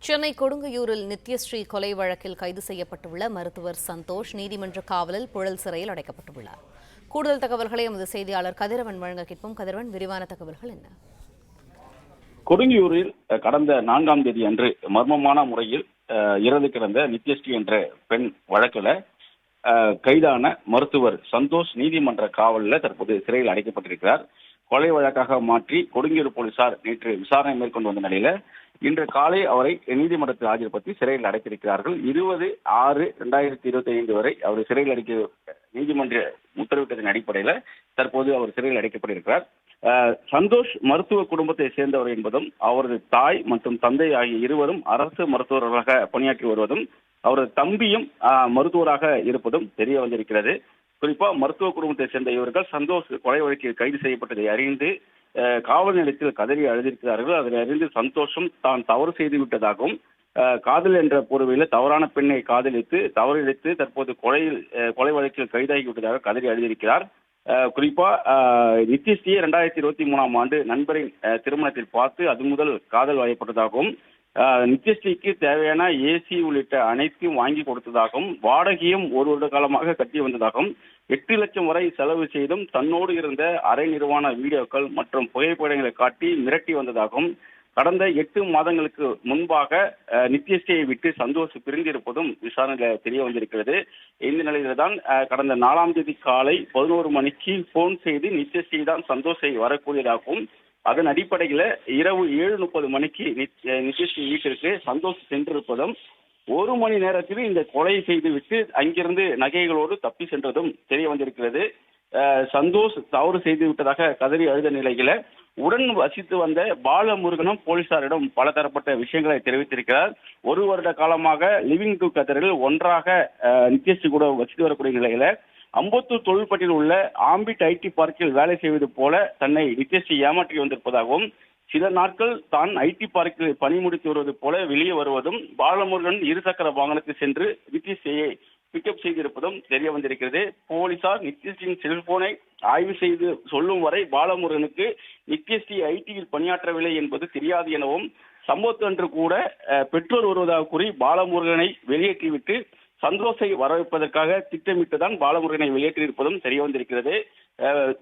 சென்னை கொடுங்கையூரில் நித்யஸ்ரீ கொலை வழக்கில் கைது செய்யப்பட்டுள்ள மருத்துவர் சந்தோஷ் நீதிமன்ற காவலில் புழல் சிறையில் அடைக்கப்பட்டுள்ளார். கூடுதல் தகவல்களை எமது செய்தியாளர் கதிரவன் வழங்க கேட்போம். கதிரவன், விரிவான தகவல்கள் என்ன? கொடுங்கையூரில் கடந்த 4ஆம் தேதி அன்று மர்மமான முறையில் இறந்து கிடந்த நித்யஸ்ரீ என்ற பெண் வழக்கில் கைதான மருத்துவர் சந்தோஷ் நீதிமன்ற காவலில் தற்போது சிறையில் அடைக்கப்பட்டிருக்கிறார். கொலை வழக்காக மாற்றி கொடுங்கையூர் போலீசார் நேற்று விசாரணை மேற்கொண்டு வந்த நிலையில இன்று காலை அவரை நீதிமன்றத்தில் ஆஜர்படுத்தி சிறையில் அடைத்திருக்கிறார்கள். 20/6/2025 வரை அவர் சிறையில் அடைக்க நீதிமன்ற உத்தரவிட்டதன் அடிப்படையில் தற்போது அவர் சிறையில் அடைக்கப்பட்டிருக்கிறார். சந்தோஷ் மருத்துவ குடும்பத்தை சேர்ந்தவர் என்பதும் அவரது தாய் மற்றும் தந்தை ஆகிய இருவரும் அரசு மருத்துவர்களாக பணியாற்றி வருவதும் அவரது தம்பியும் மருத்துவராக இருப்பதும் தெரிய வந்திருக்கிறது. குறிப்பா மருத்துவ குடும்பத்தை சேர்ந்த இவர்கள் சந்தோஷ் கொலை வழக்கில் கைது செய்யப்பட்டதை அறிந்து காவல் நிலையத்தில் கதறி அழுதிருக்கிறார்கள். அதனை அறிந்து சந்தோஷம் தான் தவறு செய்து விட்டதாகவும் காதல் என்ற போர்வையில் தவறான பெண்ணை காதலித்து தவறிழைத்து தற்போது கொலை வழக்கில் கைதாகி விட்டதாக கதறி அழுதியிருக்கிறார். குறிப்பா நித்யஸ்ரீ 2023ஆம் ஆண்டு நண்பரின் திருமணத்தில் பார்த்து அது முதல் காதல் வயப்பட்டதாகவும் நித்யஸ்ரீக்கு தேவையான ஏசி உள்ளிட்ட அனைத்தையும் வாங்கி கொடுத்ததாகவும் வாடகையும் 1 வருட காலமாக கட்டி வந்ததாகவும் 8 லட்சம் வரை செலவு செய்தும் தன்னோடு இருந்த அரை நிர்வாண வீடியோக்கள் மற்றும் புகைப்படங்களை காட்டி மிரட்டி வந்ததாகவும் கடந்த 8 மாதங்களுக்கு முன்பாக நித்யஸ்ரீயை விட்டு சந்தோஷ் பிரிந்திருப்பதும் விசாரணையில் தெரிய வந்திருக்கிறது. இந்த நிலையில தான் கடந்த 4ஆம் தேதி காலை 11 மணிக்கு போன் செய்து நித்யஸ்ரீ தான் சந்தோஷை வரக்கூடியதாகவும் அதன் அடிப்படையில் இரவு 7:30 மணிக்கு நித்யஸ்ரீ வீட்டிற்கு சந்தோஷ் சென்றிருப்பதும் 1 மணி நேரத்தில் இந்த கொலை செய்துவிட்டு அங்கிருந்து நகைகளோடு தப்பி சென்றதும் தெரிய வந்திருக்கிறது. சந்தோஷ் தவறு செய்து விட்டதாக கதறி அழுத நிலையில உடன் வசித்து வந்த பாலமுருகனும் போலீசாரிடம் பல தரப்பட்ட விஷயங்களை தெரிவித்திருக்கிறார். 1 வருட காலமாக லிவிங் டுகெதரில் ஒன்றாக நித்யஸ்ரீ கூட வசித்து வரக்கூடிய நிலையில அம்பத்தூர் தொழில்பட்டியில் உள்ள ஆம்பிட் ஐடி பார்க்கில் வேலை செய்வது போல தன்னை நித்யஸ்ரீ ஏமாற்றி வந்திருப்பதாகவும் சில நாட்கள் தான் ஐடி பார்க்கில் பணி முடித்து வருவது போல வெளியே வருவதும் பாலமுருகன் இருசக்கர வாகனத்தில் சென்று நித்யஸ்ரீயை பிக்கப் செய்திருப்பதும் தெரிய வந்திருக்கிறது. போலீசார் நித்யஸ்ரீயின் செல்போனை ஆய்வு செய்து சொல்லும் வரை பாலமுருகனுக்கு நித்யஸ்ரீ ஐடியில் பணியாற்றவில்லை என்பது தெரியாது எனவும் சம்பவத்தன்று கூட பெற்றோர் வருவதாக கூறி பாலமுருகனை வெளியேற்றிவிட்டு சந்தோஷை வரவைப்பதற்காக திட்டமிட்டுதான் பாலமுருகனை வெளியேற்றியிருப்பதும் தெரிய வந்திருக்கிறது.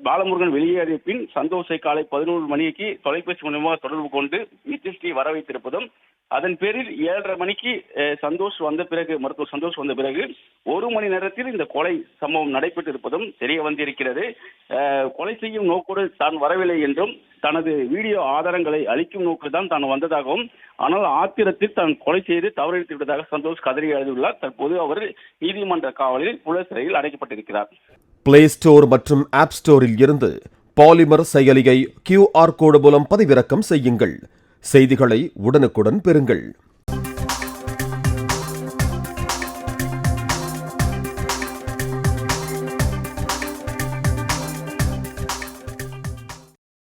பாலமுருகன் வெளியேறிய பின் சந்தோஷை காலை 11 மணிக்கு தொலைபேசி மூலமாக தொடர்பு கொண்டு நித்யஸ்ரீ வர வைத்திருப்பதும் அதன் பேரில் 7:30 மணிக்கு மருத்துவர் சந்தோஷ் வந்த பிறகு 1 மணி நேரத்தில் இந்த கொலை சம்பவம் நடைபெற்றிருப்பதும் தெரிய வந்திருக்கிறது. கொலை செய்யும் நோக்கோடு தான் வரவில்லை என்றும் தனது வீடியோ ஆதாரங்களை அளிக்கும் நோக்கில் தான் தான் வந்ததாகவும் ஆனால் ஆத்திரத்தில் தான் கொலை செய்து தவறிழைத்து விட்டதாக சந்தோஷ் கதறி எழுதியுள்ளார். தற்போது அவர் நீதிமன்ற காவலில் புழல் சிறையில் அடைக்கப்பட்டிருக்கிறார். பிளே ஸ்டோர் மற்றும் ஆப் ஸ்டோரில் இருந்து பாலிமர் செயலியை QR கோடு மூலம் பதிவிறக்கம் செய்யுங்கள். செய்திகளை உடனுக்குடன் பெறுங்கள்.